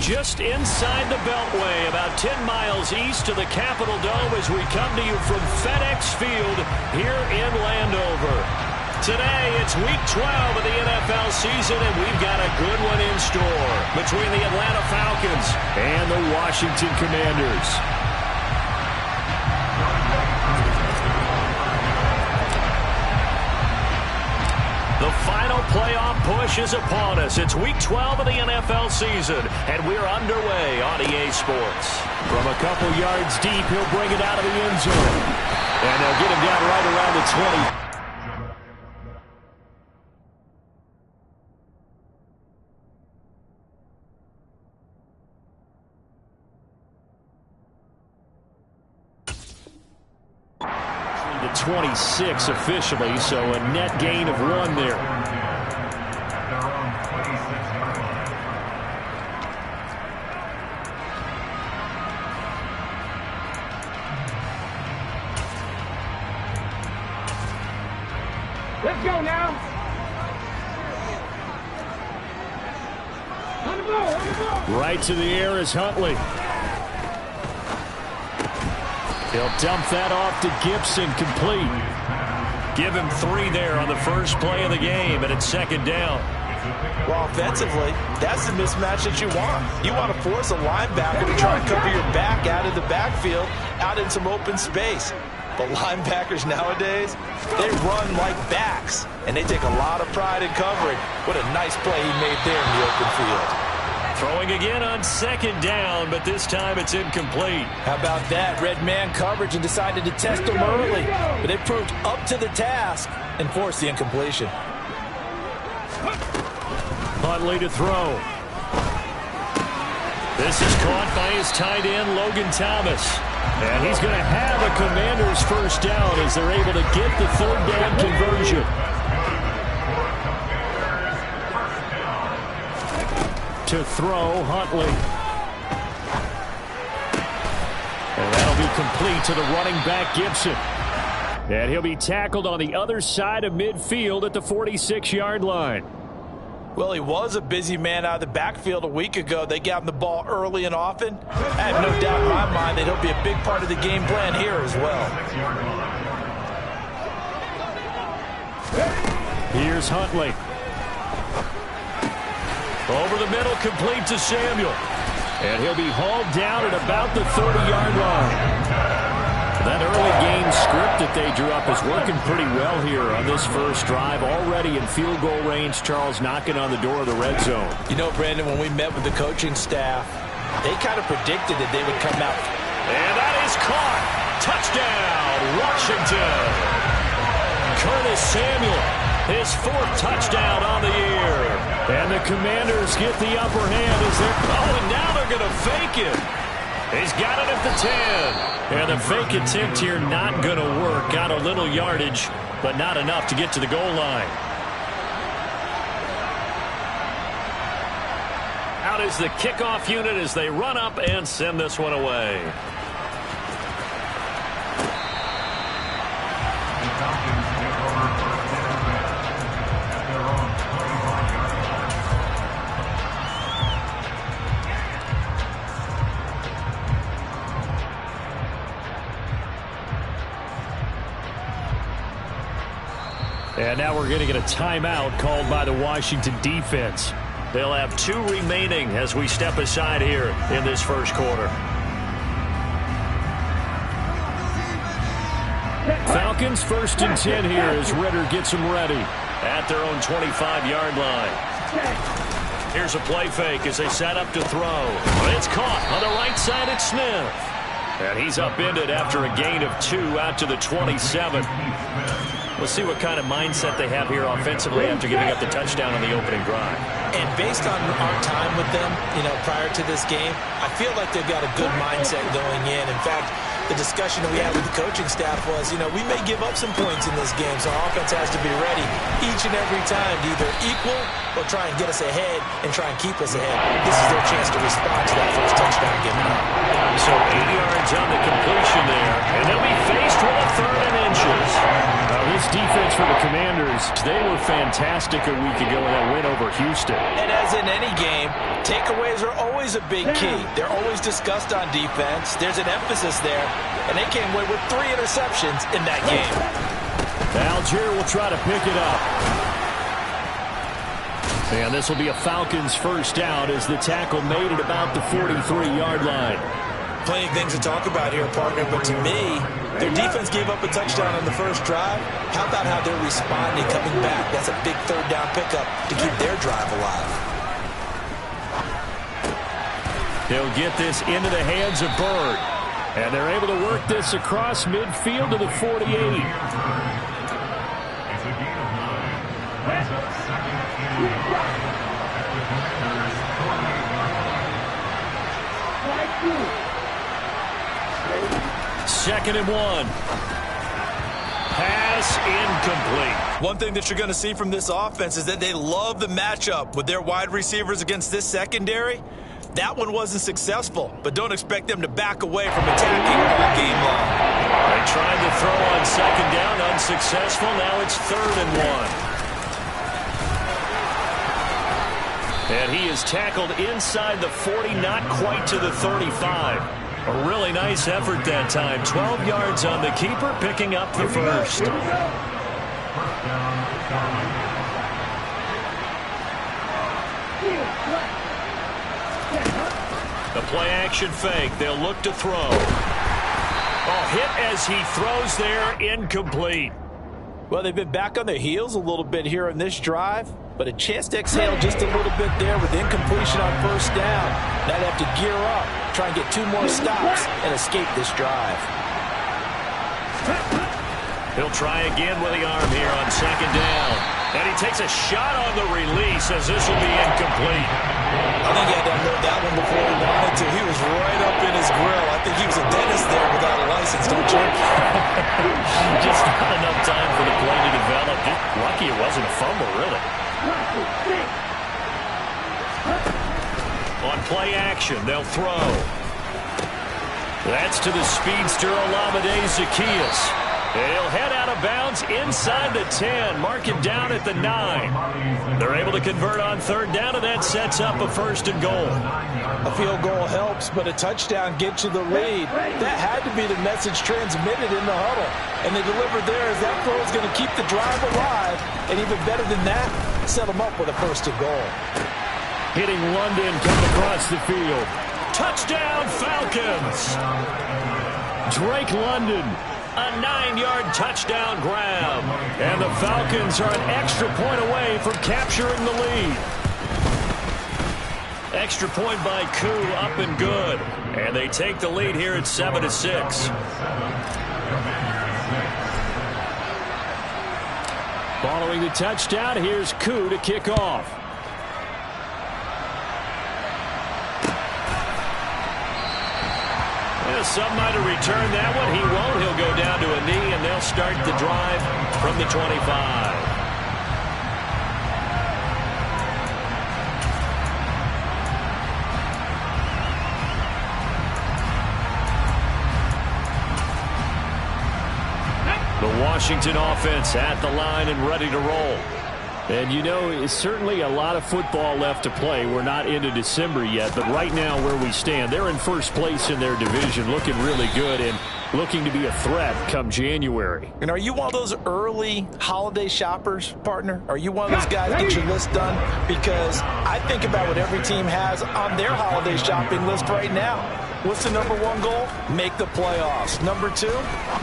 just inside the Beltway, about 10 miles east of the Capitol Dome as we come to you from FedEx Field here in Landover. Today, it's Week 12 of the NFL season, and we've got a good one in store between the Atlanta Falcons and the Washington Commanders. The final playoff push is upon us. It's Week 12 of the NFL season, and we're underway on EA Sports. From a couple yards deep, he'll bring it out of the end zone. And they'll get him down right around the 20. The 26 officially, so a net gain of 1 there. Let's go now. On the ball, on the ball. Right to the air is Huntley. He'll dump that off to Gibson, complete. Give him 3 there on the first play of the game, and it's second down. Well, offensively, that's the mismatch that you want. You want to force a linebacker to try and cover your back out of the backfield, out in some open space. But linebackers nowadays, they run like backs, and they take a lot of pride in covering. What a nice play he made there in the open field. Throwing again on second down, but this time it's incomplete. How about that? Red man coverage and decided to test him early. But they proved up to the task and forced the incompletion. Huntley to throw. This is caught by his tight end, Logan Thomas. And he's going to have a Commander's first down as they're able to get the third down conversion. To throw, Huntley. And that'll be complete to the running back, Gibson. And he'll be tackled on the other side of midfield at the 46-yard line. Well, he was a busy man out of the backfield a week ago. They got him the ball early and often. I have no doubt in my mind that he'll be a big part of the game plan here as well. Here's Huntley. Over the middle, complete to Samuel. And he'll be hauled down at about the 30-yard line. That early game script that they drew up is working pretty well here on this first drive. Already in field goal range, Charles knocking on the door of the red zone. You know, Brandon, when we met with the coaching staff, they kind of predicted that they would come out. And that is caught. Touchdown, Washington. Curtis Samuel, his 4th touchdown on the year. And the Commanders get the upper hand as they're... Oh, and now they're going to fake it. He's got it at the 10. And the fake attempt here not going to work. Got a little yardage, but not enough to get to the goal line. Out is the kickoff unit as they run up and send this one away. And now we're going to get a timeout called by the Washington defense. They'll have 2 remaining as we step aside here in this first quarter. Falcons 1st and 10 here as Ritter gets them ready at their own 25-yard line. Here's a play fake as they set up to throw. It's caught on the right side at Smith. And he's upended after a gain of 2 out to the 27. We'll see what kind of mindset they have here offensively after giving up the touchdown on the opening drive. And based on our time with them, prior to this game, I feel like they've got a good mindset going in. In fact, the discussion that we had with the coaching staff was, we may give up some points in this game, so our offense has to be ready each and every time to either equal or try and get us ahead and try and keep us ahead. This is their chance to respond to that first touchdown given up. So 8 yards on the completion there, and they'll be faced with a 3rd and inches. This defense for the Commanders Broncos, they were fantastic a week ago in that win over Houston. And as in any game, takeaways are always a big key. They're always discussed on defense. There's an emphasis there, and they came away with 3 interceptions in that game. Algier will try to pick it up. And this will be a Falcons first down as the tackle made at about the 43-yard line. Plenty of things to talk about here, partner, but to me, their defense gave up a touchdown on the first drive. How about how they're responding, coming back? That's a big third down pickup to keep their drive alive. They'll get this into the hands of Bird. And they're able to work this across midfield to the 48. Second and 1. Pass incomplete. One thing that you're going to see from this offense is that they love the matchup with their wide receivers against this secondary. That one wasn't successful, but don't expect them to back away from attacking all game long. They tried to throw on second down, unsuccessful. Now it's 3rd and 1. And he is tackled inside the 40, not quite to the 35. A really nice effort that time. 12 yards on the keeper, picking up the first. The play action fake. They'll look to throw. Hit as he throws there, incomplete. Well, they've been back on their heels a little bit here on this drive, but a chance to exhale just a little bit there with incompletion on first down. Now they have to gear up, try and get 2 more stops and escape this drive. He'll try again with the arm here on second down. And he takes a shot on the release as this will be incomplete. I think he had to unload that one before he wanted to. He was right up in his grill. I think he was a dentist there without a license, don't you? Just not enough time for the play to develop. Just lucky it wasn't a fumble, really. On play action, they'll throw. That's to the speedster Olamide Zaccheaus. He'll head out of bounds inside the 10, mark it down at the 9. They're able to convert on third down, and that sets up a 1st and goal. A field goal helps, but a touchdown gets you the lead. That had to be the message transmitted in the huddle, and they delivered there as that throw is going to keep the drive alive, and even better than that, set them up with a 1st and goal. Hitting London coming across the field. Touchdown, Falcons! Drake London. A 9-yard touchdown grab. And the Falcons are an extra point away from capturing the lead. Extra point by Koo, up and good. And they take the lead here at 7-6. Following the touchdown, here's Koo to kick off. Some might have returned that one. He won't. He'll go down to a knee, and they'll start the drive from the 25. The Washington offense at the line and ready to roll. And, you know, it's certainly a lot of football left to play. We're not into December yet, but right now where we stand, they're in first place in their division, looking really good and looking to be a threat come January. And are you one of those early holiday shoppers, partner? Are you one of those guys that get your list done? Because I think about what every team has on their holiday shopping list right now. What's the number 1 goal? Make the playoffs. Number 2,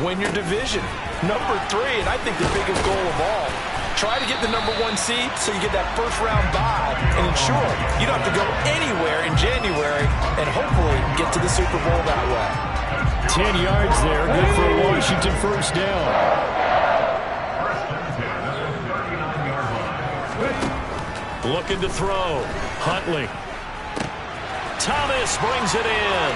win your division. Number 3, and I think the biggest goal of all, try to get the number 1 seed so you get that first-round bye and ensure you don't have to go anywhere in January and hopefully get to the Super Bowl that way. 10 yards there, good for a Washington first down. Looking to throw. Huntley. Thomas brings it in.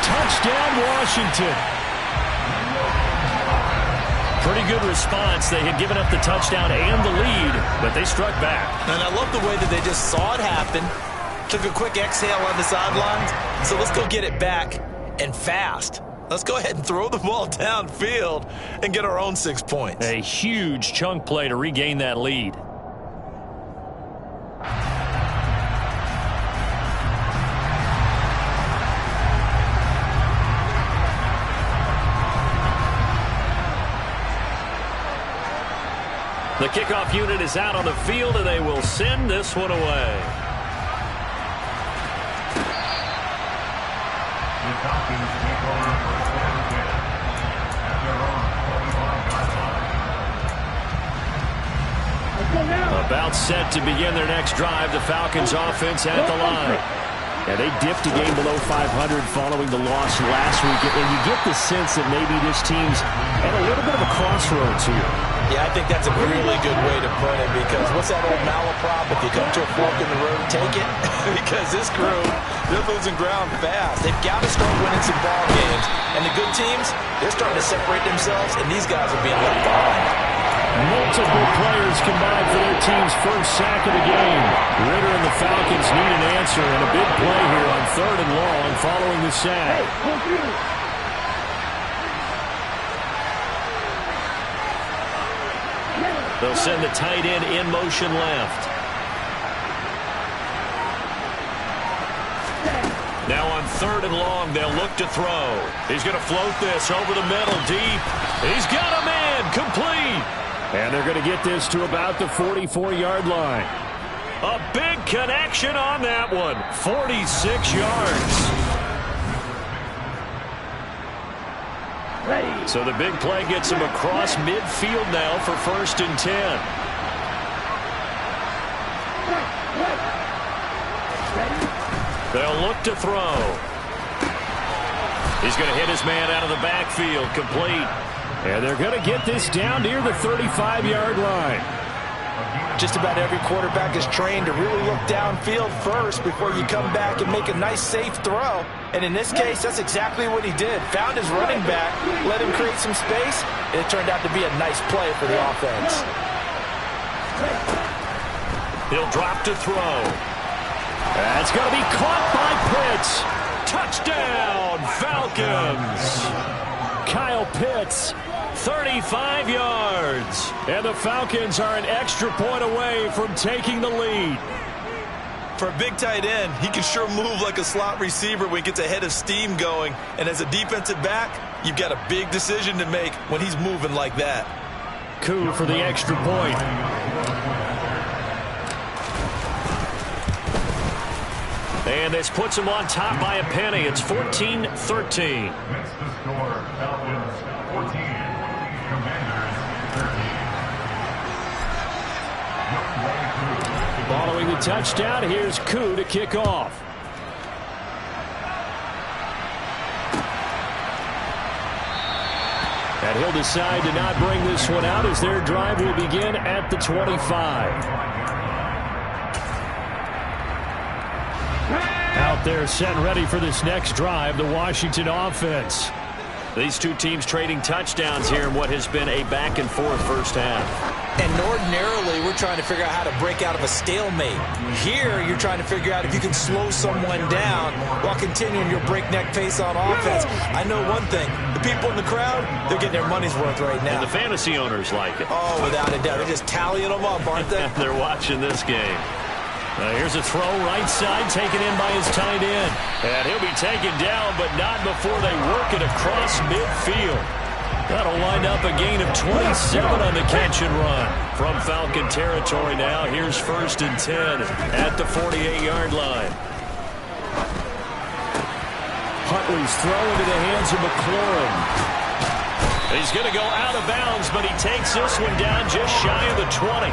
Touchdown, Washington. Pretty good response. They had given up the touchdown and the lead, but they struck back. And I love the way that they just saw it happen, took a quick exhale on the sidelines, so let's go get it back, and fast. Let's go ahead and throw the ball downfield and get our own 6 points. A huge chunk play to regain that lead. The kickoff unit is out on the field, and they will send this one away. About set to begin their next drive, the Falcons offense at the line. Yeah, they dipped a game below 500 following the loss last week, and you get the sense that maybe this team's at a little bit of a crossroads here. Yeah, I think that's a really good way to put it, because what's that old malaprop? If you come to a fork in the road, take it. Because this crew, they're losing ground fast. They've got to start winning some ball games. And the good teams, they're starting to separate themselves, and these guys are being left behind. Multiple players combined for their team's first sack of the game. Ritter and the Falcons need an answer, and a big play here on 3rd and long following the sack. They'll send the tight end in motion left. Now on 3rd and long, they'll look to throw. He's going to float this over the middle deep. He's got a man complete. And they're going to get this to about the 44-yard line. A big connection on that one. 46 yards. So the big play gets him across midfield now for 1st and 10. They'll look to throw. He's going to hit his man out of the backfield, complete. And they're going to get this down near the 35-yard line. Just about every quarterback is trained to really look downfield first before you come back and make a nice, safe throw. And in this case, that's exactly what he did. Found his running back, let him create some space, and it turned out to be a nice play for the offense. He'll drop to throw. That's going to be caught by Pitts. Touchdown, Falcons. Kyle Pitts, 35 yards. And the Falcons are an extra point away from taking the lead. For a big tight end, he can sure move like a slot receiver when he gets a head of steam going. And as a defensive back, you've got a big decision to make when he's moving like that. Coup for the extra point. And this puts him on top by a penny. It's 14-13. Following the touchdown, here's Coup to kick off. And he'll decide to not bring this one out as their drive will begin at the 25. Out there set and ready for this next drive, the Washington offense. These two teams trading touchdowns here in what has been a back-and-forth first half. And ordinarily, we're trying to figure out how to break out of a stalemate. Here, you're trying to figure out if you can slow someone down while continuing your breakneck pace on offense. I know one thing. The people in the crowd, they're getting their money's worth right now. And the fantasy owners like it. Oh, without a doubt. They're just tallying them up, aren't they? They're watching this game. Here's a throw right side taken in by his tight end. And he'll be taken down, but not before they work it across midfield. That'll wind up a gain of 27 on the catch and run. From Falcon territory now, here's 1st and 10 at the 48-yard line. Huntley's throw into the hands of McLaurin. He's going to go out of bounds, but he takes this one down just shy of the 20.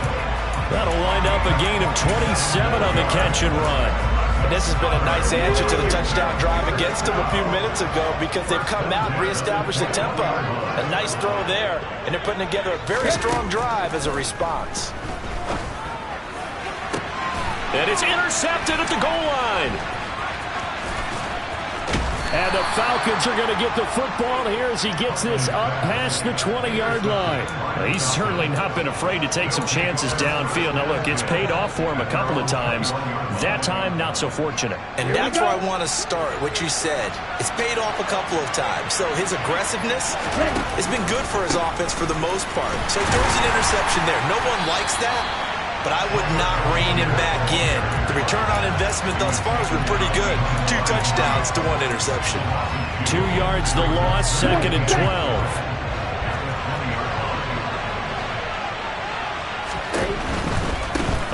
That'll wind up a gain of 27 on the catch and run. And this has been a nice answer to the touchdown drive against them a few minutes ago because they've come out and reestablished the tempo. A nice throw there, and they're putting together a very strong drive as a response. And it's intercepted at the goal line. And the Falcons are going to get the football here as he gets this up past the 20-yard line. Well, he's certainly not been afraid to take some chances downfield. Now, look, it's paid off for him a couple of times. That time, not so fortunate. And that's where I want to start, what you said. It's paid off a couple of times. So his aggressiveness has been good for his offense for the most part. So he throws an interception there. No one likes that, but I would not rein him back in. The return on investment thus far has been pretty good. 2 touchdowns to 1 interception. 2 yards the loss, 2nd and 12.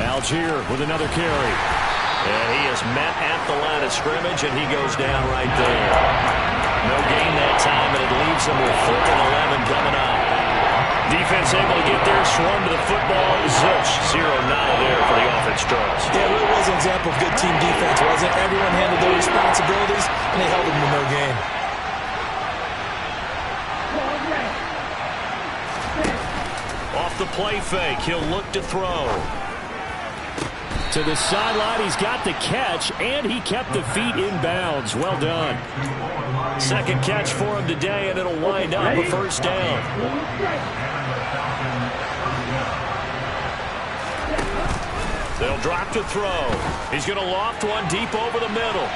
Algier with another carry. And he is met at the line of scrimmage, and he goes down right there. No gain that time, and it leaves him with 4th and 11 coming up. Defense able to get there, swarm to the football. Zilch, 0 nada there for the offense draws. Yeah, it was an example of good team defense, wasn't it? Everyone handled their responsibilities, and they held them to no gain. Off the play fake, he'll look to throw. To the sideline, he's got the catch, and he kept the feet in bounds. Well done. 2nd catch for him today, and it'll wind up a 1st down. They'll drop to throw. He's going to loft one deep over the middle.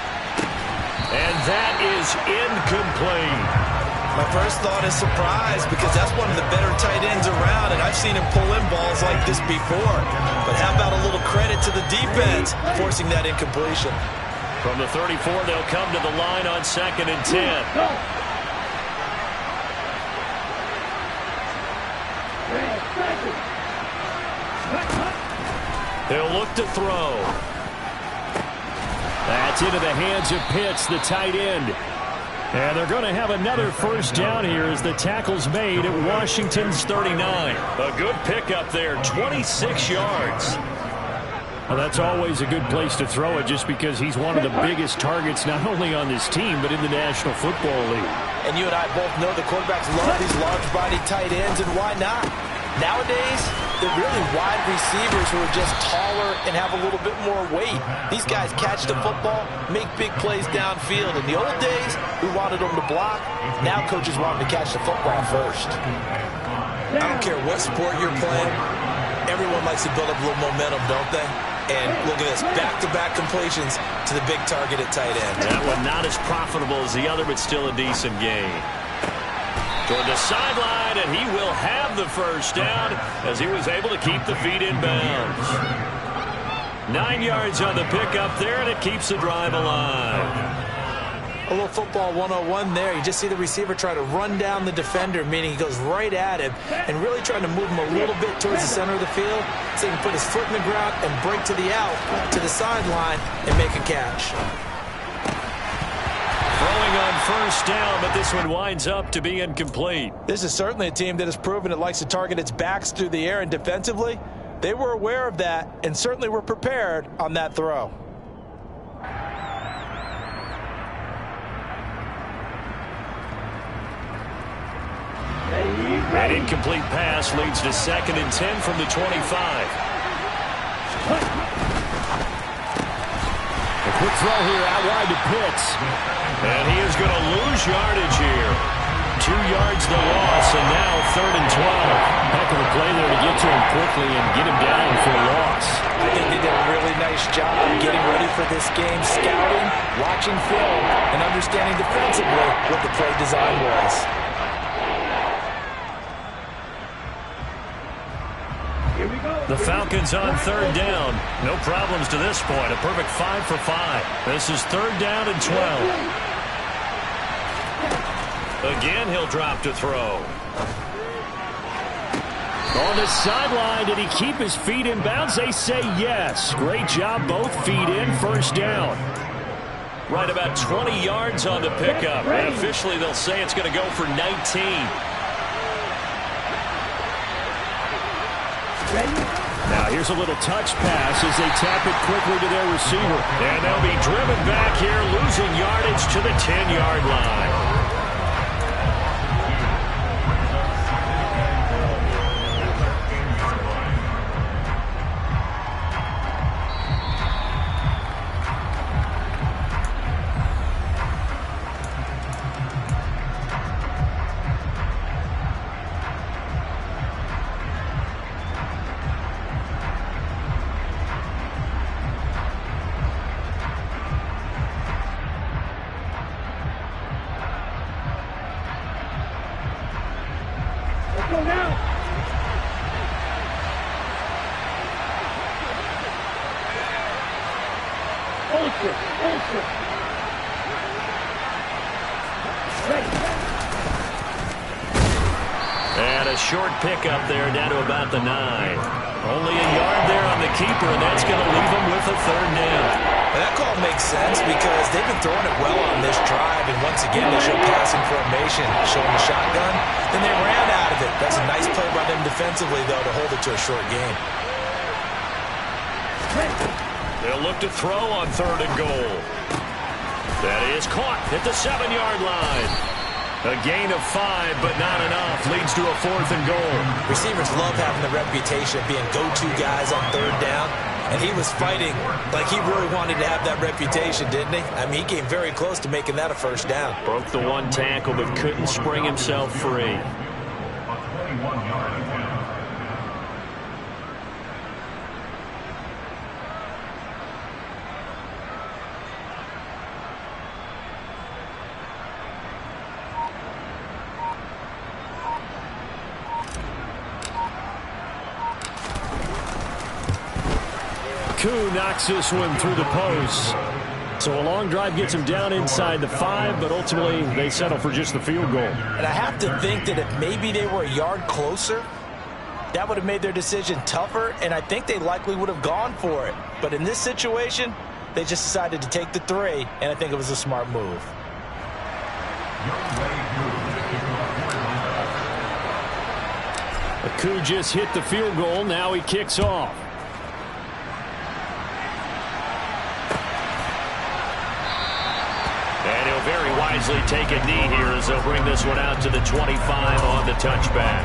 And that is incomplete. My first thought is surprise, because that's one of the better tight ends around, and I've seen him pull in balls like this before. But how about a little credit to the defense forcing that incompletion? From the 34, they'll come to the line on 2nd and 10. He'll look to throw. That's into the hands of Pitts, the tight end. And they're going to have another 1st down here as the tackle's made at Washington's 39. A good pickup there, 26 yards. Well, that's always a good place to throw it, just because he's one of the biggest targets not only on this team but in the National Football League. And you and I both know the quarterbacks love these large-bodied tight ends, and why not? Nowadays, they're really wide receivers who are just taller and have a little bit more weight. These guys catch the football, make big plays downfield. In the old days, we wanted them to block. Now coaches want them to catch the football first. I don't care what sport you're playing. Everyone likes to build up a little momentum, don't they? And look at this, back-to-back completions to the big target at tight end. That one not as profitable as the other, but still a decent gain. Toward the sideline, and he will have the 1st down as he was able to keep the feet in bounds. 9 yards on the pickup there, and it keeps the drive alive. A little football 101 there. You just see the receiver try to run down the defender, meaning he goes right at him and really trying to move him a little bit towards the center of the field so he can put his foot in the ground and break to the out, to the sideline, and make a catch. Throwing on 1st down, but this one winds up to be incomplete. This is certainly a team that has proven it likes to target its backs through the air, and defensively, they were aware of that and certainly were prepared on that throw. An incomplete pass leads to 2nd and 10 from the 25. A quick throw here out wide to Pitts. And he is going to lose yardage here. 2 yards the loss, and now 3rd and 12. Heck of a play there to get to him quickly and get him down for a loss. I think they did a really nice job getting ready for this game, scouting, watching film, and understanding defensively what the play design was. The Falcons on 3rd down. No problems to this point. A perfect 5 for 5. This is 3rd down and 12. Again, he'll drop to throw. On the sideline, did he keep his feet in bounds? They say yes. Great job, both feet in, 1st down. Right about 20 yards on the pickup. And officially, they'll say it's going to go for 19. Now here's a little touch pass as they tap it quickly to their receiver. And they'll be driven back here, losing yardage to the 10-yard line. go now. Ultra. Ready. And a short pickup there down to about the 9. Only a yard there on the keeper, and that's going to leave him with a 3rd down. And that call makes sense because they've been throwing it well on this drive, and once again they show passing formation, showing the shotgun. Then they ran out of it. That's a nice play by them defensively, though, to hold it to a short game. They'll look to throw on 3rd and goal. That is caught at the 7-yard line. A gain of 5, but not enough. Leads to a 4th and goal. Receivers love having the reputation of being go-to guys on 3rd down. And he was fighting like he really wanted to have that reputation, didn't he? I mean, he came very close to making that a 1st down. Broke the 1 tackle, but couldn't spring himself free. Koo knocks this one through the post. So a long drive gets him down inside the 5, but ultimately they settle for just the field goal. And I have to think that if maybe they were a yard closer, that would have made their decision tougher, and I think they likely would have gone for it. But in this situation, they just decided to take the 3, and I think it was a smart move. Koo just hit the field goal. Now he kicks off. And he'll very wisely take a knee here as they'll bring this one out to the 25 on the touchback.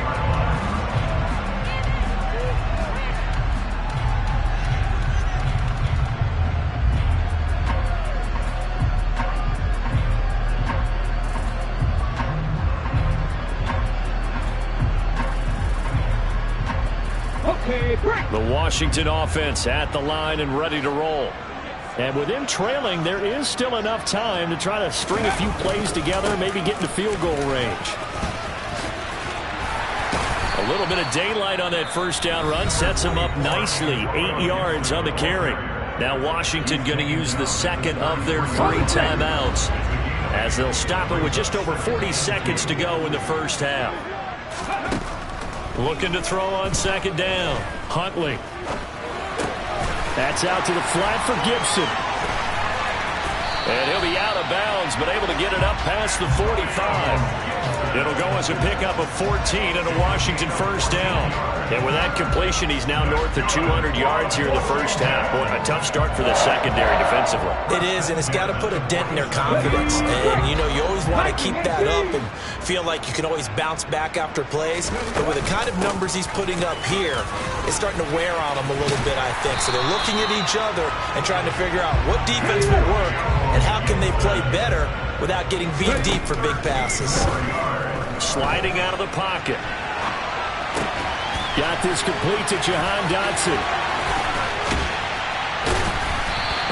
The Washington offense at the line and ready to roll. And with them trailing, there is still enough time to try to string a few plays together, maybe get into field goal range. A little bit of daylight on that 1st down run sets him up nicely. 8 yards on the carry. Now Washington going to use the 2nd of their 3 timeouts as they'll stop it with just over 40 seconds to go in the 1st half. Looking to throw on 2nd down. Huntley. That's out to the flat for Gibson. And he'll be out of bounds, but able to get it up past the 45. It'll go as a pickup of 14 and a Washington 1st down. And with that completion, he's now north of 200 yards here in the 1st half. Boy, a tough start for the secondary defensively. It is, and it's got to put a dent in their confidence. And, you know, you always want to keep that up and feel like you can always bounce back after plays. But with the kind of numbers he's putting up here, it's starting to wear on them a little bit, I think. So they're looking at each other and trying to figure out what defense will work and how can they play better without getting beat deep for big passes. Sliding out of the pocket. Got this complete to Jahan Dotson.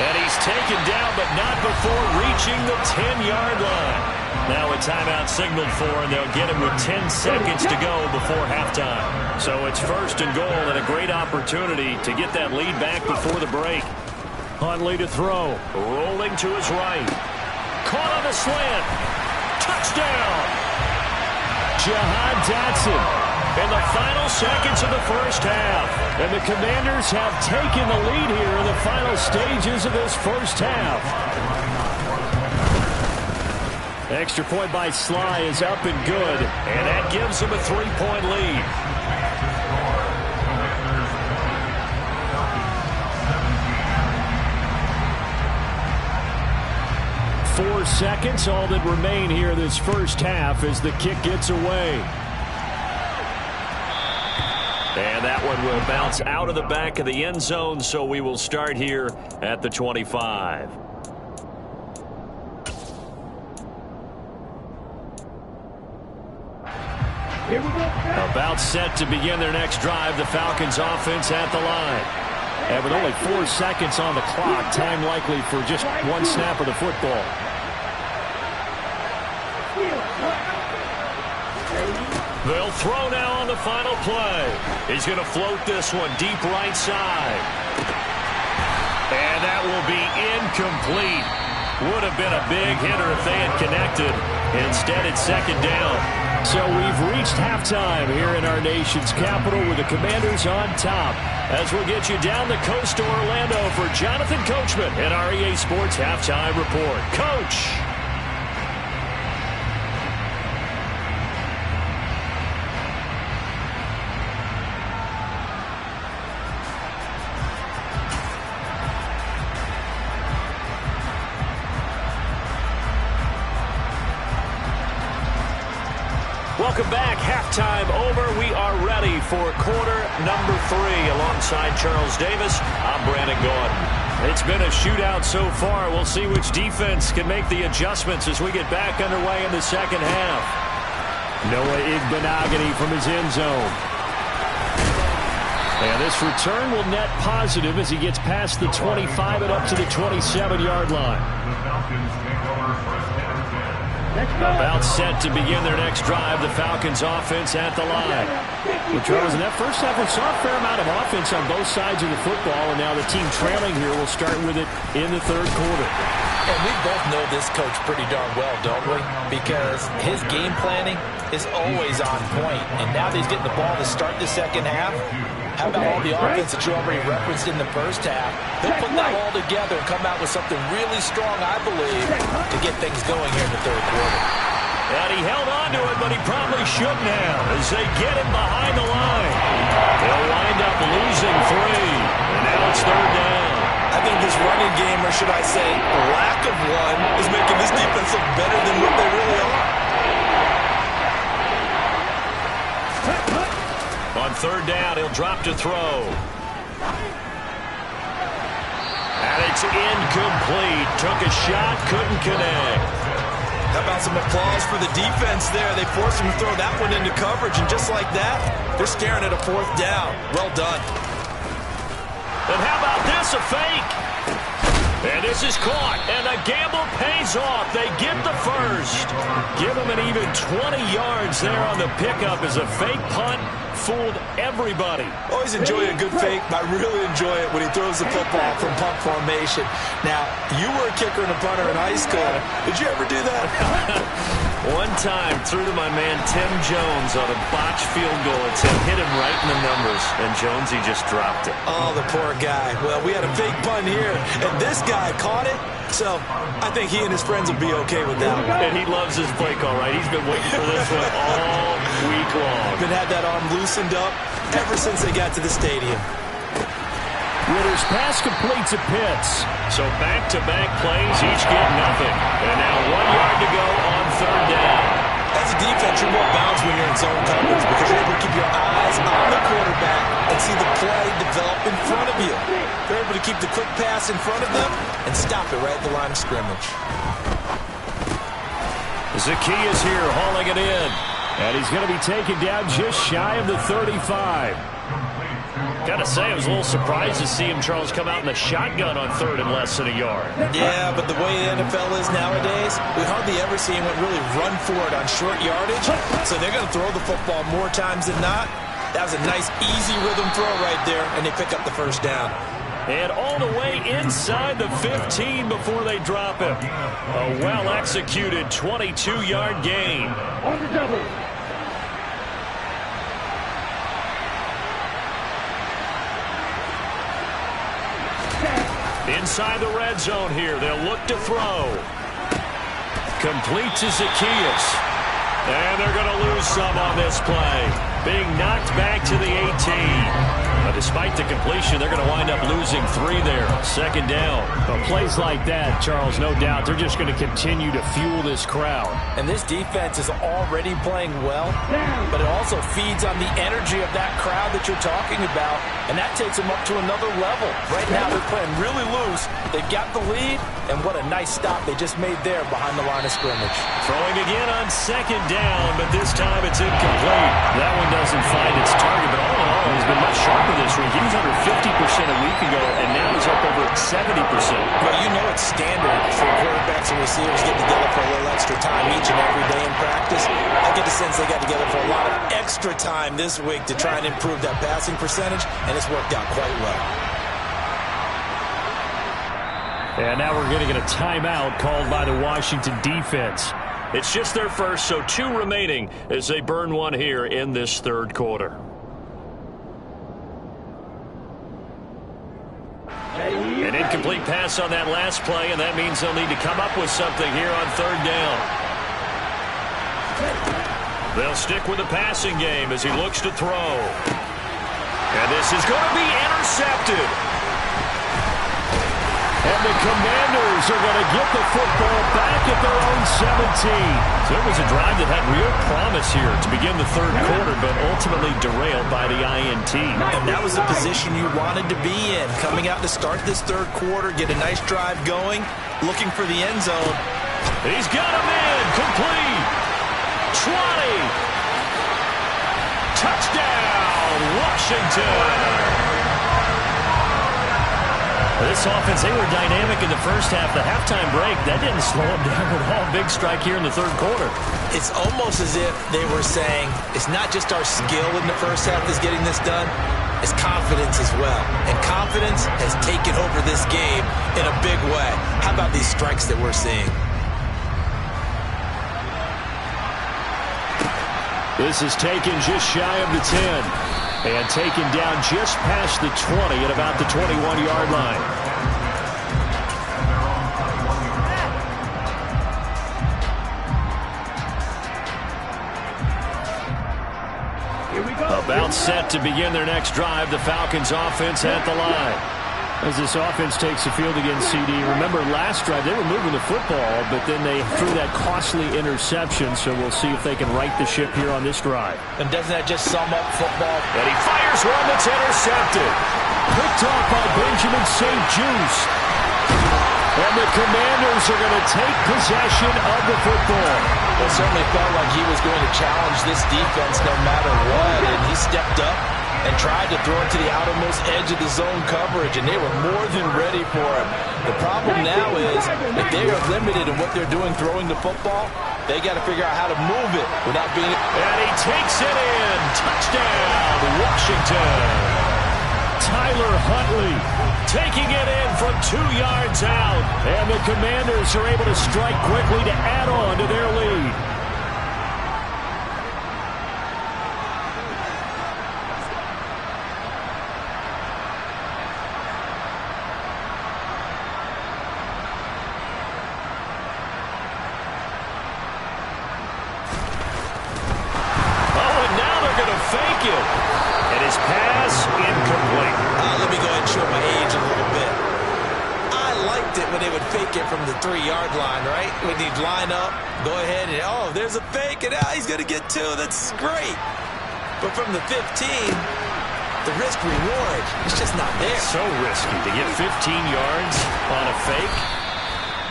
And he's taken down, but not before reaching the 10-yard line. Now a timeout signaled for, and they'll get him with 10 seconds to go before halftime. So it's 1st and goal and a great opportunity to get that lead back before the break. Huntley to throw. Rolling to his right. Caught on the slant. Touchdown. Jahan Dotson in the final seconds of the 1st half. And the Commanders have taken the lead here in the final stages of this 1st half. Extra point by Sly is up and good. And that gives him a 3-point lead. Four seconds, all that remain here this 1st half as the kick gets away. And that one will bounce out of the back of the end zone, so we will start here at the 25. Here we go. About set to begin their next drive, the Falcons offense at the line. And with only 4 seconds on the clock, time likely for just one snap of the football. They'll throw now on the final play. He's going to float this one deep right side. And that will be incomplete. Would have been a big hitter if they had connected. Instead, it's second down. So we've reached halftime here in our nation's capital with the Commanders on top. As we'll get you down the coast to Orlando for Jonathan Coachman and our EA Sports Halftime Report. Coach! Welcome back. Halftime over. We are ready for quarter number 3. Alongside Charles Davis, I'm Brandon Gordon. It's been a shootout so far. We'll see which defense can make the adjustments as we get back underway in the second half. Noah Igbenogany from his end zone. And this return will net positive as he gets past the 25 and up to the 27-yard line. About set to begin their next drive. The Falcons offense at the line. Well, Charles, in that first half, we saw a fair amount of offense on both sides of the football, and now the team trailing here will start with it in the third quarter. And we both know this coach pretty darn well, don't we? Because his game planning is always on point. And now that he's getting the ball to start the second half, how about all the offense that you already referenced in the first half? He'll put that all together and come out with something really strong, I believe, to get things going here in the third quarter. And he held on to it, but he probably shouldn't have as they get him behind the line. They'll wind up losing 3. And now it's third down. I think this running game, or should I say lack of one, is making this defense look better than what they really are. On third down, he'll drop to throw. And it's incomplete. Took a shot, couldn't connect. How about some applause for the defense there? They forced him to throw that one into coverage, and just like that, they're staring at a fourth down. Well done. And how about this, a fake? And this is caught, and the gamble pays off. They get the first. Give them an even 20 yards there on the pickup as a fake punt fooled everybody. Always enjoy a good fake, but I really enjoy it when he throws the football from punt formation. Now, you were a kicker and a punter in high school. Did you ever do that? One time, threw to my man Tim Jones on a botched field goal attempt, hit him right in the numbers, and Jonesy just dropped it. Oh, the poor guy. Well, we had a fake punt here, and this guy caught it, so I think he and his friends will be okay with that one. And he loves his play call, right? He's been waiting for this one all week long. Been had that arm loosened up ever since they got to the stadium. Ritter's pass complete to Pitts. So back-to-back plays, each get nothing. And now 1 yard to go on third down. As a defense, you're more balanced when you're in zone coverage because you're able to keep your eyes on the quarterback and see the play develop in front of you. They're able to keep the quick pass in front of them and stop it right at the line of scrimmage. Zacchaeus here hauling it in. And he's going to be taken down just shy of the 35. Gotta say, I was a little surprised to see him, Charles, come out in the shotgun on third and less than a yard. Yeah, but the way the NFL is nowadays, we hardly ever see anyone really run for it on short yardage. So they're going to throw the football more times than not. That was a nice, easy rhythm throw right there, and they pick up the first down. And all the way inside the 15 before they drop him. A well-executed 22-yard gain. On the double. Inside the red zone here, they'll look to throw. Complete to Zacchaeus. And they're going to lose some on this play. Being knocked back to the 18. But despite the completion, they're going to wind up losing 3 there. Second down. But plays like that, Charles, no doubt, they're just going to continue to fuel this crowd. And this defense is already playing well, but it also feeds on the energy of that crowd that you're talking about, and that takes them up to another level. Right now, they're playing really loose. They've got the lead, and what a nice stop they just made there behind the line of scrimmage. Throwing again on second down, but this time it's incomplete. That one doesn't find its target, but all in all, he's been much sharper this week. He was under 50% a week ago, and now he's up over 70%. Well, you know it's standard for quarterbacks and receivers getting together for a little extra time each and every day in practice. I get to a sense they got together for a lot of extra time this week to try and improve that passing percentage, and it's worked out quite well. And now we're going to get a timeout called by the Washington defense. It's just their first, so 2 remaining as they burn one here in this third quarter. An incomplete pass on that last play, and that means they'll need to come up with something here on third down. They'll stick with the passing game as he looks to throw. And this is going to be intercepted. And the Commanders are going to get the football back at their own 17. So it was a drive that had real promise here to begin the third quarter, but ultimately derailed by the INT. And that was the position you wanted to be in. Coming out to start this third quarter, get a nice drive going, looking for the end zone. He's got him in. Complete. 20. Touchdown, Washington. This offense, they were dynamic in the first half. The halftime break, that didn't slow them down at all. Big strike here in the third quarter. It's almost as if they were saying, it's not just our skill in the first half that's getting this done, it's confidence as well. And confidence has taken over this game in a big way. How about these strikes that we're seeing? This is taken just shy of the 10. And taken down just past the 20 at about the 21-yard line. Here we go. About set to begin their next drive, the Falcons offense at the line. As this offense takes the field against CD, remember last drive they were moving the football, but then they threw that costly interception, so we'll see if they can right the ship here on this drive. And doesn't that just sum up football? And he fires one that's intercepted. Picked off by Benjamin St. Juice. And the Commanders are going to take possession of the football. It certainly felt like he was going to challenge this defense no matter what, and he stepped up and tried to throw it to the outermost edge of the zone coverage, and they were more than ready for him. The problem now is if they are limited in what they're doing throwing the football, they got to figure out how to move it without being... And he takes it in. Touchdown, Washington. Tyler Huntley Taking it in from 2 yards out. And the Commanders are able to strike quickly to add on to their lead. From the 3-yard line, right? When he'd line up, go ahead and, oh, there's a fake, and he's going to get 2. That's great. But from the 15, the risk-reward is just not there. It's so risky to get 15 yards on a fake.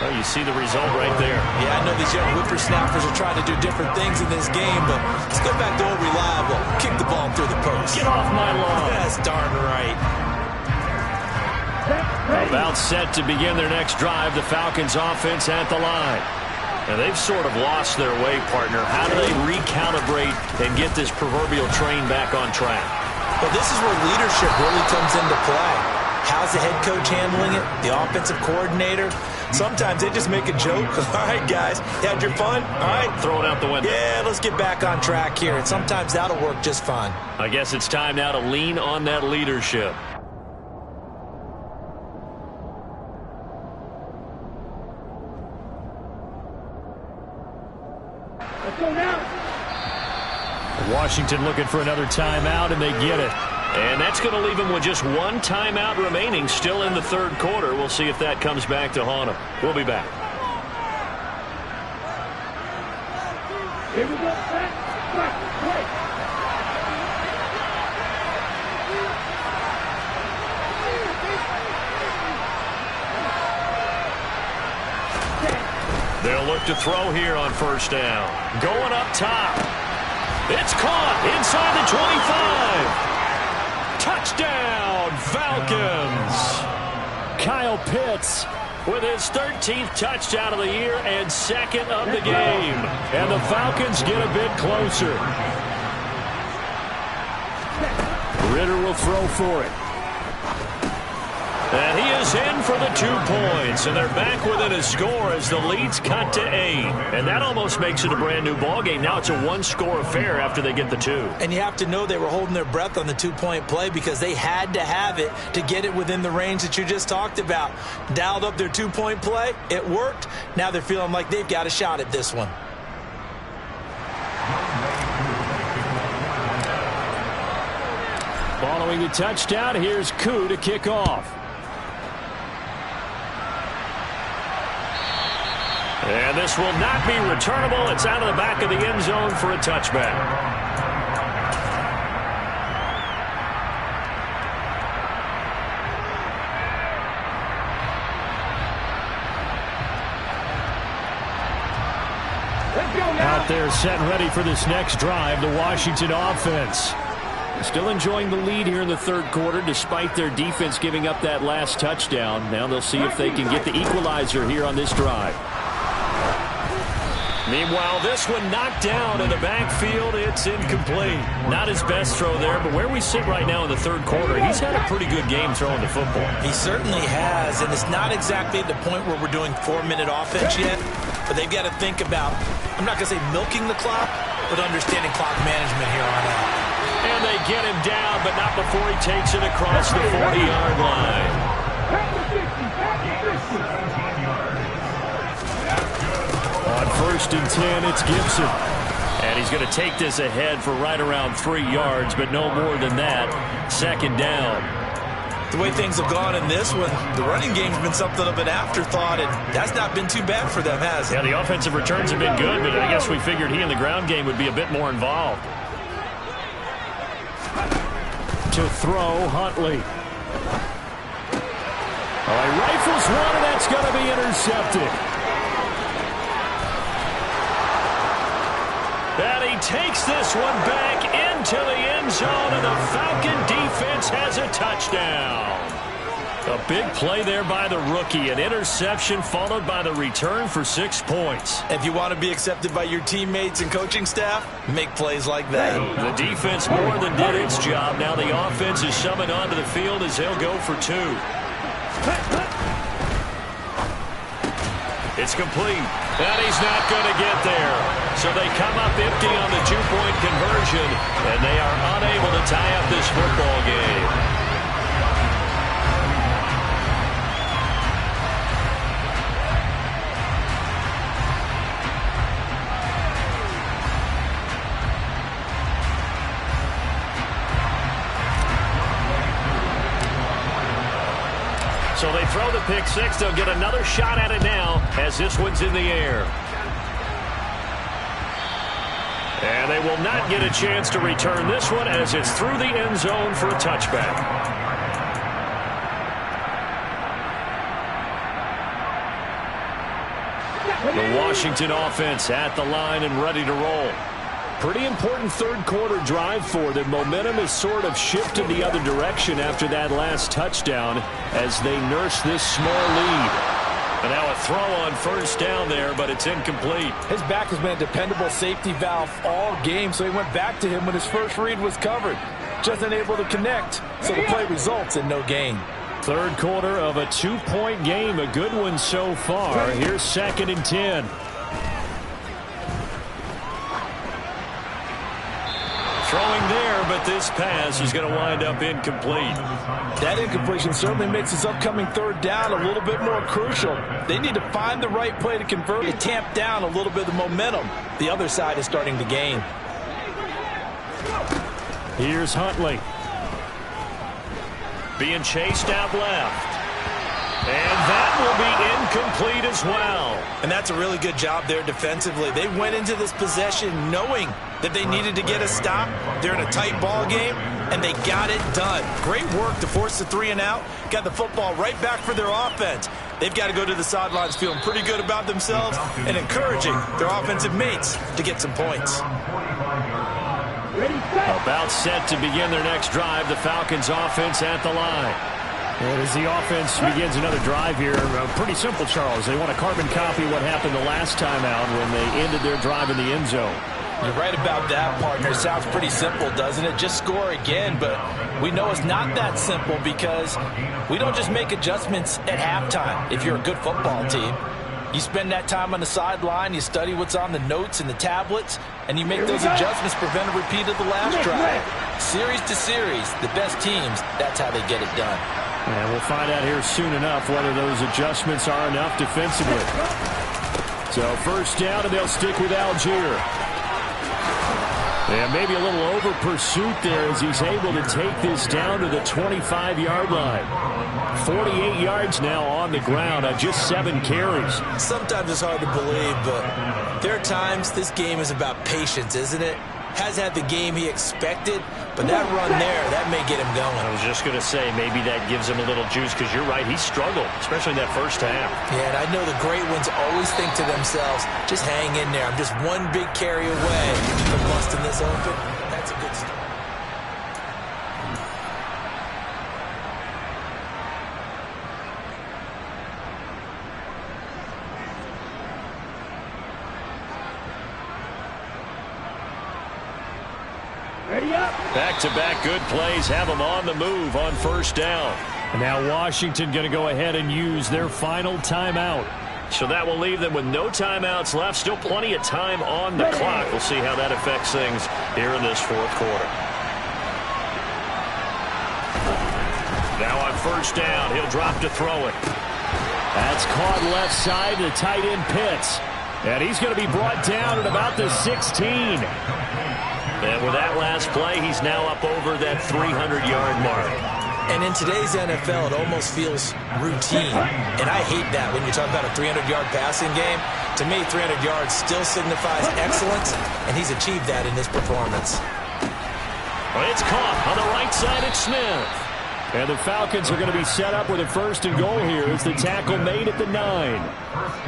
Well, you see the result right there. Yeah, I know these young whippersnappers are trying to do different things in this game, but let's go back to old reliable. Kick the ball through the post. Get off my lawn. That's darn right. About set to begin their next drive, the Falcons offense at the line. And they've sort of lost their way, partner. How do they recalibrate and get this proverbial train back on track? Well, this is where leadership really comes into play. How's the head coach handling it? The offensive coordinator? Sometimes they just make a joke. All right, guys, you had your fun? All right. Throw it out the window. Yeah, let's get back on track here. And sometimes that'll work just fine. I guess it's time now to lean on that leadership. Washington looking for another timeout, and they get it. And that's going to leave them with just 1 timeout remaining still in the third quarter. We'll see if that comes back to haunt them. We'll be back. Here we go. Set. Play. They'll look to throw here on first down. Going up top. It's caught inside the 25. Touchdown, Falcons. Kyle Pitts with his 13th touchdown of the year and second of the game. And the Falcons get a bit closer. Ritter will throw for it. And he is in for the 2 points. And they're back within a score as the lead's cut to 8. And that almost makes it a brand new ball game. Now it's a 1-score affair after they get the 2. And you have to know they were holding their breath on the 2-point play because they had to have it to get it within the range that you just talked about. Dialed up their 2-point play. It worked. Now they're feeling like they've got a shot at this one. Following the touchdown, here's Koo to kick off. And this will not be returnable. It's out of the back of the end zone for a touchback. Out there set and ready for this next drive, the Washington offense. Still enjoying the lead here in the third quarter despite their defense giving up that last touchdown. Now they'll see if they can get the equalizer here on this drive. Meanwhile, this one knocked down in the backfield. It's incomplete. Not his best throw there, but where we sit right now in the third quarter, he's had a pretty good game throwing the football. He certainly has, and it's not exactly at the point where we're doing 4-minute offense yet, but they've got to think about, I'm not going to say milking the clock, but understanding clock management here on out. And they get him down, but not before he takes it across the 40-yard line. On 1st and 10, it's Gibson. And he's going to take this ahead for right around 3 yards, but no more than that. 2nd down. The way things have gone in this one, the running game's been something of an afterthought, and that's not been too bad for them, has it? Yeah, the offensive returns have been good, but I guess we figured he in the ground game would be a bit more involved. To throw, Huntley. Oh, he rifles one, and that's going to be intercepted. And he takes this one back into the end zone, and the Falcon defense has a touchdown. A big play there by the rookie. An interception followed by the return for 6 points. If you want to be accepted by your teammates and coaching staff, make plays like that. The defense more than did its job. Now the offense is summoned onto the field as they'll go for 2. It's complete, and he's not going to get there. So they come up empty on the 2-point conversion, and they are unable to tie up this football game. So they throw the pick six. They'll get another shot at it now as this one's in the air. And they will not get a chance to return this one as it's through the end zone for a touchback. The Washington offense at the line and ready to roll. Pretty important third quarter drive for them. Momentum has sort of shifted the other direction after that last touchdown as they nurse this small lead. And now a throw on 1st down there, but it's incomplete. His back has been a dependable safety valve all game, so he went back to him when his first read was covered. Just unable to connect, so the play results in no gain. Third quarter of a 2-point game, a good one so far. Here's 2nd and 10. Throwing there, but this pass is going to wind up incomplete. That incompletion certainly makes this upcoming 3rd down a little bit more crucial. They need to find the right play to convert it, tamp down a little bit of the momentum. The other side is starting to gain. Here's Huntley. Being chased out left. And that will be incomplete as well. And that's a really good job there defensively. They went into this possession knowing that they needed to get a stop. They're in a tight ball game, and they got it done. Great work to force the 3 and out. Got the football right back for their offense. They've got to go to the sidelines feeling pretty good about themselves and encouraging their offensive mates to get some points. About set to begin their next drive. The Falcons offense at the line. And as the offense begins another drive here, pretty simple, Charles. They want to carbon copy what happened the last time out when they ended their drive in the end zone. You're right about that, partner. Sounds pretty simple, doesn't it? Just score again, but we know it's not that simple because we don't just make adjustments at halftime if you're a good football team. You spend that time on the sideline, you study what's on the notes and the tablets, and you make those adjustments, prevent a repeat of the last drive. Series to series, the best teams, that's how they get it done. And we'll find out here soon enough whether those adjustments are enough defensively. So first down, and they'll stick with Algier. And maybe a little over pursuit there as he's able to take this down to the 25-yard line. 48 yards now on the ground on just 7 carries. Sometimes it's hard to believe, but there are times this game is about patience, isn't it? Has had the game he expected, but that run there, that may get him going. I was just going to say, maybe that gives him a little juice, because you're right, he struggled, especially in that first half. Yeah, and I know the great ones always think to themselves, just hang in there. I'm just one big carry away from busting this open. That's a good start. Back-to-back good plays have them on the move on first down. And now Washington going to go ahead and use their final timeout. So that will leave them with no timeouts left. Still plenty of time on the clock. We'll see how that affects things here in this fourth quarter. Now on first down, he'll drop to throw it. That's caught left side to tight end Pitts. And he's going to be brought down at about the 16. And with that last play, he's now up over that 300-yard mark. And in today's NFL, it almost feels routine. And I hate that when you talk about a 300-yard passing game. To me, 300 yards still signifies excellence, and he's achieved that in this performance. Well, it's caught on the right side. It's Smith. And the Falcons are going to be set up with a first and goal here as the tackle made at the 9.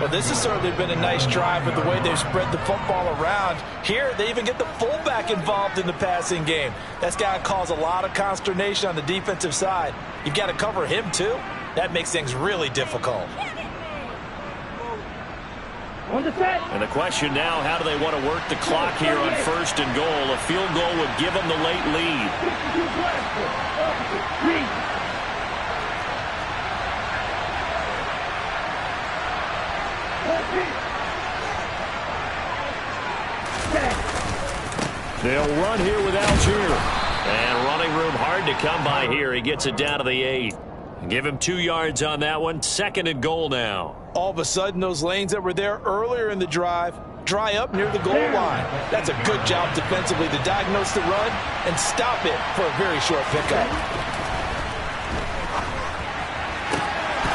Well, this has certainly been a nice drive with the way they've spread the football around. Here, they even get the fullback involved in the passing game. That's got to cause a lot of consternation on the defensive side. You've got to cover him, too. That makes things really difficult. And the question now, how do they want to work the clock here on first and goal? A field goal would give them the late lead. They'll run here with Algier. And running room hard to come by here. He gets it down to the 8. Give him 2 yards on that one. Second and goal now. All of a sudden, those lanes that were there earlier in the drive dry up near the goal line. That's a good job defensively to diagnose the run and stop it for a very short pickup.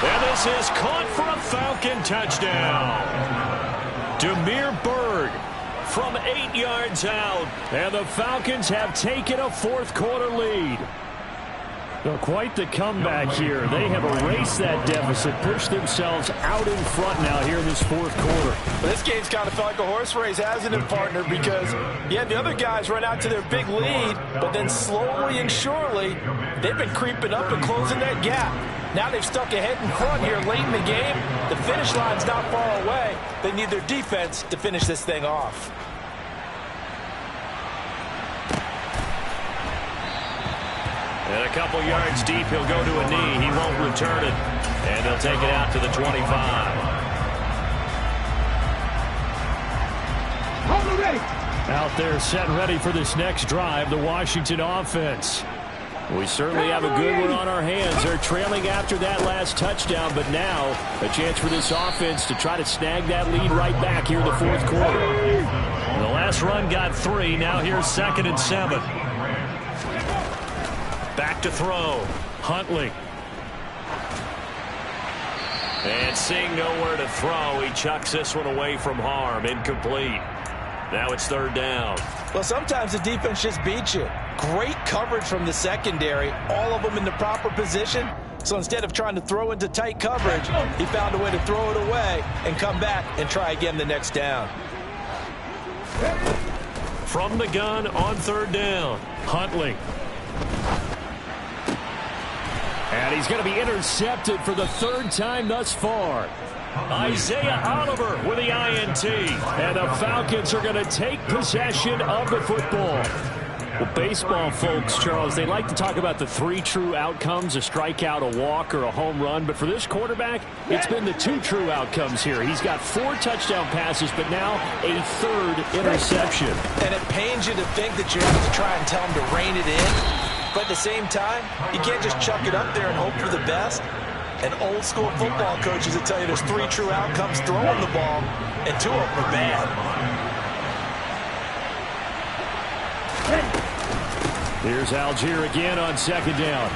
And this is caught for a Falcon touchdown. Demir Bird from 8 yards out. And the Falcons have taken a fourth quarter lead. So quite the comeback here. They have erased that deficit, pushed themselves out in front now here in this fourth quarter. But this game's kind of felt like a horse race, hasn't it, partner? Because, yeah, the other guys run out to their big lead, but then slowly and surely, they've been creeping up and closing that gap. Now they've stuck ahead in front here late in the game. The finish line's not far away. They need their defense to finish this thing off. And a couple yards deep, he'll go to a knee. He won't return it. And they'll take it out to the 25. Out there set ready for this next drive, the Washington offense. We certainly have a good one on our hands. They're trailing after that last touchdown, but now a chance for this offense to try to snag that lead right back here in the fourth quarter. And the last run got 3. Now here's 2nd and 7. Back to throw. Huntley. And seeing nowhere to throw, he chucks this one away from harm. Incomplete. Now it's 3rd down. Well, sometimes the defense just beats you. Great coverage from the secondary. All of them in the proper position. So instead of trying to throw into tight coverage, he found a way to throw it away and come back and try again the next down. From the gun on 3rd down. Huntley. And he's going to be intercepted for the third time thus far. Isaiah Oliver with the INT. And the Falcons are going to take possession of the football. Well, baseball folks, Charles, they like to talk about the 3 true outcomes, a strikeout, a walk, or a home run. But for this quarterback, it's been the 2 true outcomes here. He's got 4 touchdown passes, but now a 3rd interception. And it pains you to think that you have to try and tell him to rein it in. But at the same time, you can't just chuck it up there and hope for the best. And old school football coaches will tell you there's 3 true outcomes throwing the ball, and 2 of them are bad. Here's Algier again on 2nd down.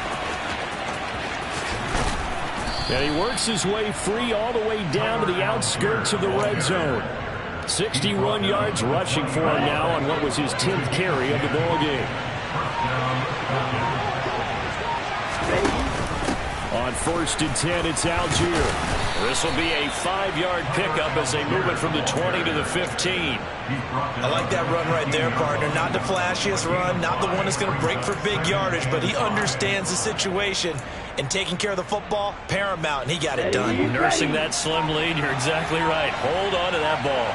And he works his way free all the way down to the outskirts of the red zone. 61 yards rushing for him now on what was his 10th carry of the ballgame. On 1st and 10, it's Algier. This will be a 5-yard pickup as they move it from the 20 to the 15. I like that run right there, partner. Not the flashiest run, not the one that's going to break for big yardage, but he understands the situation, and taking care of the football, paramount, and he got it done. Nursing that slim lead, you're exactly right. Hold on to that ball.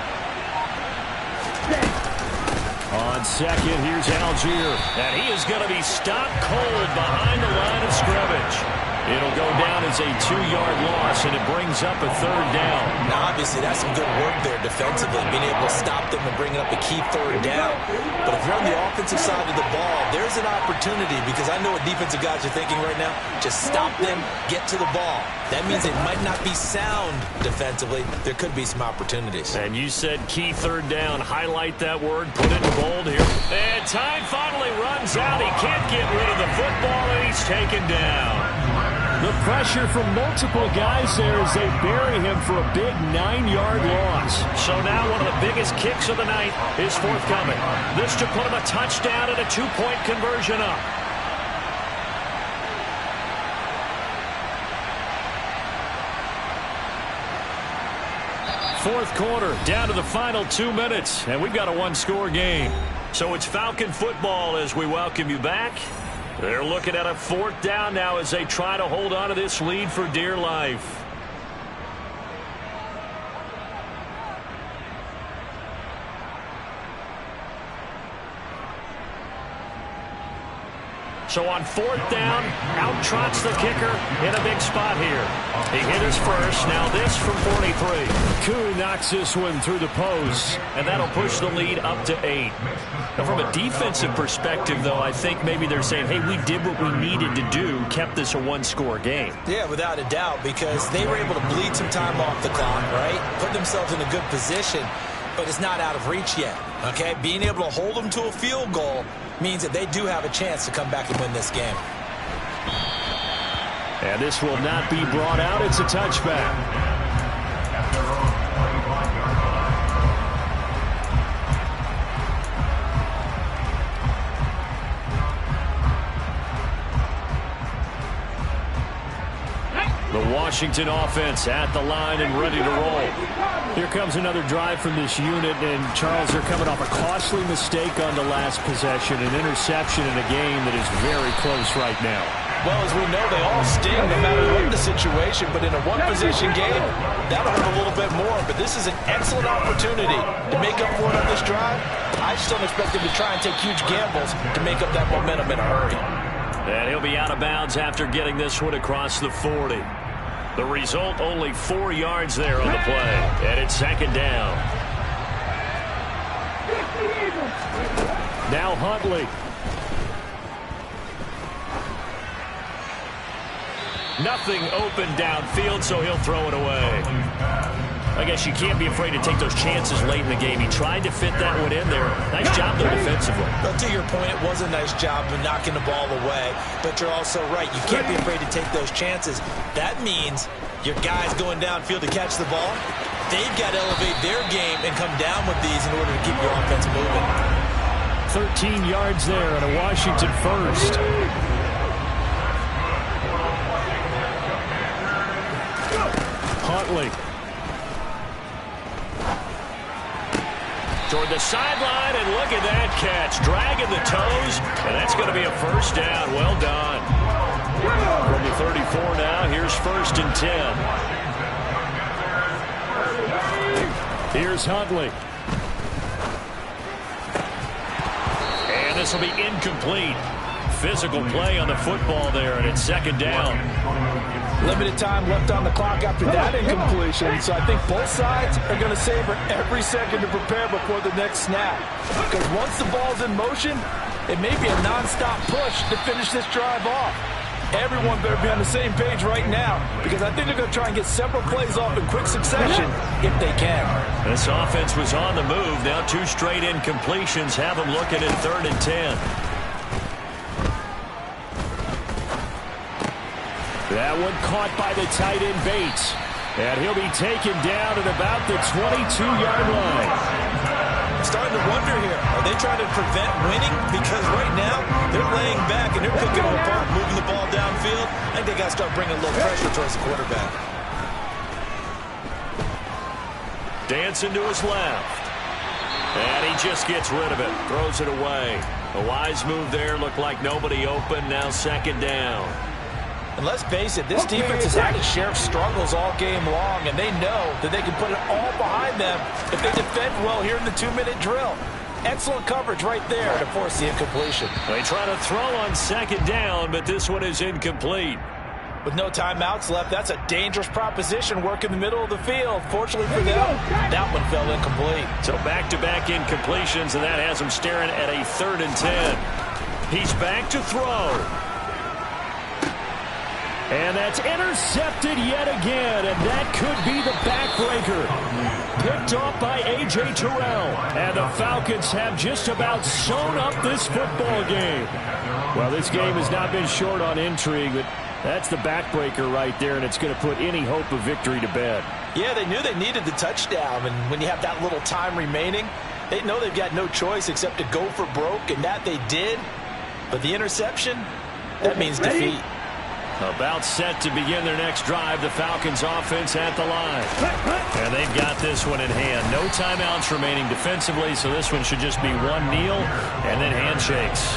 On 2nd, here's Algier. And he is going to be stopped cold behind the line of scrimmage. It'll go down as a 2-yard loss, and it brings up a 3rd down. Now, obviously, that's some good work there defensively, being able to stop them and bring up a key 3rd down. But if you're on the offensive side of the ball, there's an opportunity, because I know what defensive guys are thinking right now. Just stop them, get to the ball. That means it might not be sound defensively. There could be some opportunities. And you said key 3rd down. Highlight that word, put it in bold here. And time finally runs out. He can't get rid of the football, and he's taken down. The pressure from multiple guys there as they bury him for a big 9-yard loss. So now one of the biggest kicks of the night is forthcoming. This to put him a touchdown and a 2-point conversion up. Fourth quarter, down to the final 2 minutes, and we've got a 1-score game. So it's Falcon football as we welcome you back. They're looking at a 4th down now as they try to hold on to this lead for dear life. So on 4th down, out trots the kicker in a big spot here. He hit his first, now this from 43. Koo knocks this one through the post. And that'll push the lead up to 8. Now from a defensive perspective, though, I think maybe they're saying, hey, we did what we needed to do, kept this a 1-score game. Yeah, without a doubt, because they were able to bleed some time off the clock, right? Put themselves in a good position, but it's not out of reach yet, okay? Being able to hold them to a field goal means that they do have a chance to come back and win this game. And this will not be brought out. It's a touchback. The Washington offense at the line and ready to roll. Here comes another drive from this unit, and Charles, they're coming off a costly mistake on the last possession, an interception in a game that is very close right now. Well, as we know, they all sting no matter what the situation, but in a one-possession game, that'll hurt a little bit more. But this is an excellent opportunity to make up for it on this drive. I just don't expect them to try and take huge gambles to make up that momentum in a hurry. And he'll be out of bounds after getting this one across the 40. The result, only 4 yards there on the play. And it's 2nd down. Now Huntley. Nothing open downfield, so he'll throw it away. I guess you can't be afraid to take those chances late in the game. He tried to fit that one in there. Nice job, though, defensively. But to your point, it was a nice job of knocking the ball away. But you're also right. You can't be afraid to take those chances. That means your guys going downfield to catch the ball, they've got to elevate their game and come down with these in order to keep your offense moving. 13 yards there and a Washington first. Huntley. Toward the sideline, and look at that catch. Dragging the toes, and that's going to be a 1st down. Well done. From the 34 now, here's 1st and 10. Here's Huntley. And this will be incomplete. Physical play on the football there, and it's 2nd down. Limited time left on the clock after that incompletion, so I think both sides are going to savor every second to prepare before the next snap. Because once the ball's in motion, it may be a nonstop push to finish this drive off. Everyone better be on the same page right now, because I think they're going to try and get several plays off in quick succession if they can. This offense was on the move. Now 2 straight incompletions have them looking at 3rd and 10. That one caught by the tight end Bates. And he'll be taken down at about the 22-yard line. Starting to wonder here, are they trying to prevent winning? Because right now, they're laying back and they're picking them apart, moving the ball downfield. I think they got to start bringing a little pressure towards the quarterback. Dancing to his left. And he just gets rid of it, throws it away. A wise move there, looked like nobody open, now 2nd down. And let's face it, this defense has had its share of struggles all game long, and they know that they can put it all behind them if they defend well here in the 2-minute drill. Excellent coverage right there to force the incompletion. They try to throw on 2nd down, but this one is incomplete. With no timeouts left, that's a dangerous proposition, work in the middle of the field. Fortunately for them, that one fell incomplete. So back-to-back incompletions, and that has them staring at a 3rd and 10. He's back to throw. And that's intercepted yet again, and that could be the backbreaker. Picked off by A.J. Terrell, and the Falcons have just about sewn up this football game. Well, this game has not been short on intrigue, but that's the backbreaker right there, and it's going to put any hope of victory to bed. Yeah, they knew they needed the touchdown, and when you have that little time remaining, they know they've got no choice except to go for broke, and that they did. But the interception, that means defeat. About set to begin their next drive, the Falcons offense at the line. And they've got this one in hand. No timeouts remaining defensively, so this one should just be one kneel and then handshakes.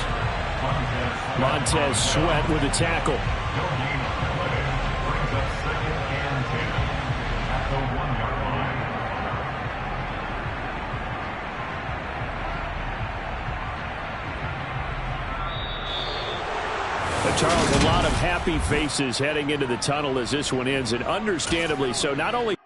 Montez Sweat with a tackle. Charles, a lot of happy faces heading into the tunnel as this one ends, and understandably so. Not only